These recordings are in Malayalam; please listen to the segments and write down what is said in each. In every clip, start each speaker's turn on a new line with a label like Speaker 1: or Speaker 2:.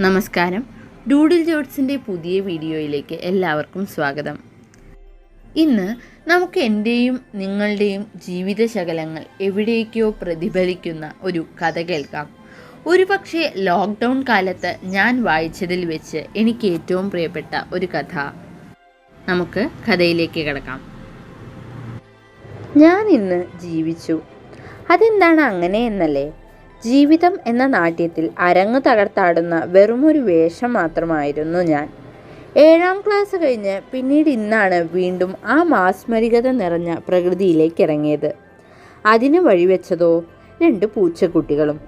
Speaker 1: നമസ്കാരം. ഡൂഡിൽ ജോട്ട്സിൻ്റെ പുതിയ വീഡിയോയിലേക്ക് എല്ലാവർക്കും സ്വാഗതം. ഇന്ന് നമുക്ക് എൻ്റെയും നിങ്ങളുടെയും ജീവിതശകലങ്ങൾ എവിടേക്കോ പ്രതിഫലിക്കുന്ന ഒരു കഥ കേൾക്കാം. ഒരുപക്ഷെ ലോക്ക്ഡൗൺ കാലത്ത് ഞാൻ വായിച്ചതിൽ വെച്ച് എനിക്ക് ഏറ്റവും പ്രിയപ്പെട്ട ഒരു കഥ. നമുക്ക് കഥയിലേക്ക് കിടക്കാം. ഞാൻ ഇന്ന് ജീവിച്ചു. അതെന്താണ് അങ്ങനെ എന്നല്ലേ? ജീവിതം എന്ന നാട്യത്തിൽ അരങ്ങു തകർത്താടുന്ന വെറുമൊരു വേഷം മാത്രമായിരുന്നു ഞാൻ. 7ാം ക്ലാസ് കഴിഞ്ഞ് പിന്നീട് ഇന്നാണ് വീണ്ടും ആ മാസ്മരികത നിറഞ്ഞ പ്രകൃതിയിലേക്ക് ഇറങ്ങിയത്. അതിന് വഴിവെച്ചതോ 2 പൂച്ചക്കുട്ടികളും.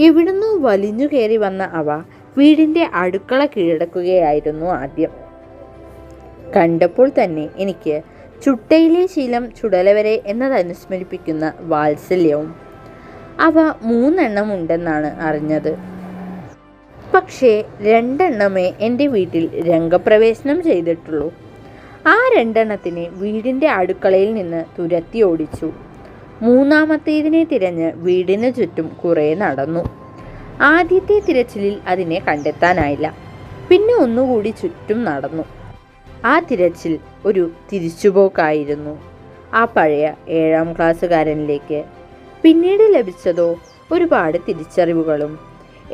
Speaker 1: എവിടുന്നോ വലിഞ്ഞു കയറി വന്ന അവ വീടിൻ്റെ അടുക്കള കീഴടക്കുകയായിരുന്നു ആദ്യം. കണ്ടപ്പോൾ തന്നെ എനിക്ക് ചുട്ടയിലെ ശീലം ചുടലവരെ എന്നതനുസ്മരിപ്പിക്കുന്ന വാത്സല്യവും. അവ 3 എണ്ണം ഉണ്ടെന്നാണ് അറിഞ്ഞത്. പക്ഷേ 2 എണ്ണമേ എൻ്റെ വീട്ടിൽ രംഗപ്രവേശനം ചെയ്തിട്ടുള്ളൂ. ആ 2 എണ്ണത്തിനെ വീടിൻ്റെ അടുക്കളയിൽ നിന്ന് തുരത്തി ഓടിച്ചു. 3ാമത്തേതിനെ തിരഞ്ഞ് വീടിന് ചുറ്റും കുറേ നടന്നു. ആദ്യത്തെ തിരച്ചിലിൽ അതിനെ കണ്ടെത്താനായില്ല. പിന്നെ ഒന്നുകൂടി ചുറ്റും നടന്നു. ആ തിരച്ചിൽ ഒരു തിരിച്ചുപോക്കായിരുന്നു ആ പഴയ 7ാം ക്ലാസ്സുകാരനിലേക്ക്. പിന്നീട് ലഭിച്ചതോ ഒരുപാട് തിരിച്ചറിവുകളും.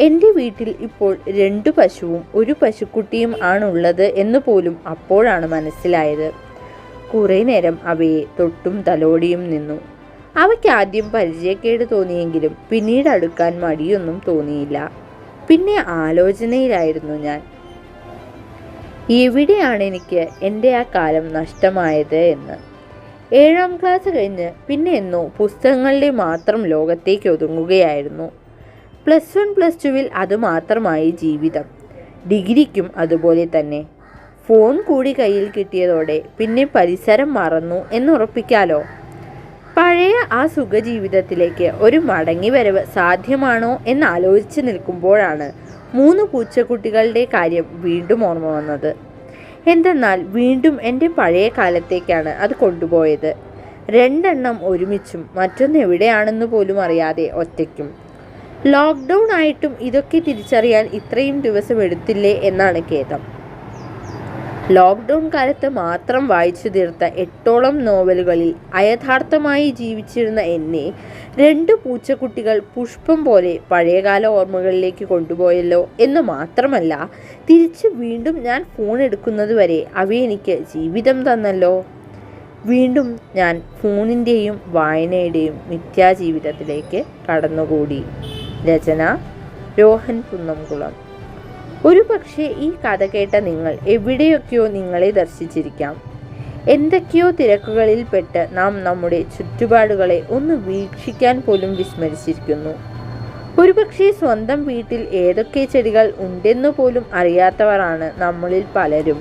Speaker 1: എൻ്റെ വീട്ടിൽ ഇപ്പോൾ 2 പശുവും 1 പശുക്കുട്ടിയും ആണുള്ളത് എന്ന് പോലും അപ്പോഴാണ് മനസ്സിലായത്. കുറേ നേരം അവയെ തൊട്ടും തലോടിയും നിന്നു. അവയ്ക്ക് ആദ്യം പരിചയക്കേട് തോന്നിയെങ്കിലും പിന്നീട് അടുക്കാൻ മടിയൊന്നും തോന്നിയില്ല. പിന്നെ ആലോചനയിലായിരുന്നു ഞാൻ. എവിടെയാണ് എനിക്ക് എൻ്റെ ആ കാലം നഷ്ടമായത് എന്ന്. 7ാം ക്ലാസ് കഴിഞ്ഞ് പിന്നെ എന്നോ പുസ്തകങ്ങളുടെ മാത്രം ലോകത്തേക്ക് ഒതുങ്ങുകയായിരുന്നു. +1 +2വിൽ അതുമാത്രമായി ജീവിതം. ഡിഗ്രിക്കും അതുപോലെ തന്നെ. ഫോൺ കൂടി കയ്യിൽ കിട്ടിയതോടെ പിന്നെ പരിസരം മറന്നു എന്നുറപ്പിക്കാലോ. പഴയ ആ സുഖജീവിതത്തിലേക്ക് ഒരു മടങ്ങിവരവ് സാധ്യമാണോ എന്നാലോചിച്ച് നിൽക്കുമ്പോഴാണ് 3 പൂച്ചക്കുട്ടികളുടെ കാര്യം വീണ്ടും ഓർമ്മ വന്നത്. എന്തെന്നാൽ വീണ്ടും എൻ്റെ പഴയ കാലത്തേക്കാണ് അത് കൊണ്ടുപോയത്. 2 എണ്ണം ഒരുമിച്ചും മറ്റൊന്ന് എവിടെയാണെന്ന് പോലും അറിയാതെ ഒറ്റയ്ക്കും. ലോക്ക്ഡൗൺ ആയിട്ടും ഇതൊക്കെ തിരിച്ചറിയാൻ ഇത്രയും ദിവസം എടുത്തില്ലേ എന്നാണ് ഖേദം. ലോക്ക്ഡൗൺ കാലത്ത് മാത്രം വായിച്ചു തീർത്ത 8ഓളം നോവലുകളിൽ അയഥാർത്ഥമായി ജീവിച്ചിരുന്ന എന്നെ 2 പൂച്ചക്കുട്ടികൾ പുഷ്പം പോലെ പഴയകാല ഓർമ്മകളിലേക്ക് കൊണ്ടുപോയല്ലോ എന്ന് മാത്രമല്ല, തിരിച്ച് വീണ്ടും ഞാൻ ഫോൺ എടുക്കുന്നത് വരെ അവയെനിക്ക് ജീവിതം തന്നല്ലോ. വീണ്ടും ഞാൻ ഫോണിൻ്റെയും വായനയുടെയും മിഥ്യാജീവിതത്തിലേക്ക് കടന്നുകൂടി. രചന രോഹൻ കുന്നംകുളം. ഒരു പക്ഷേ ഈ കഥ കേട്ട നിങ്ങൾ എവിടെയൊക്കെയോ നിങ്ങളെ ദർശിച്ചിരിക്കാം. എന്തൊക്കെയോ തിരക്കുകളിൽപ്പെട്ട് നാം നമ്മുടെ ചുറ്റുപാടുകളെ ഒന്ന് വീക്ഷിക്കാൻ പോലും വിസ്മരിച്ചിരിക്കുന്നു. ഒരുപക്ഷേ സ്വന്തം വീട്ടിൽ ഏതൊക്കെ ചെടികൾ ഉണ്ടെന്നു പോലും അറിയാത്തവരാണ് നമ്മളിൽ പലരും.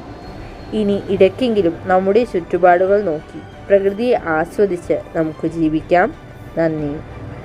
Speaker 1: ഇനി ഇടയ്ക്കെങ്കിലും നമ്മുടെ ചുറ്റുപാടുകൾ നോക്കി പ്രകൃതിയെ ആസ്വദിച്ച് നമുക്ക് ജീവിക്കാം. നന്ദി.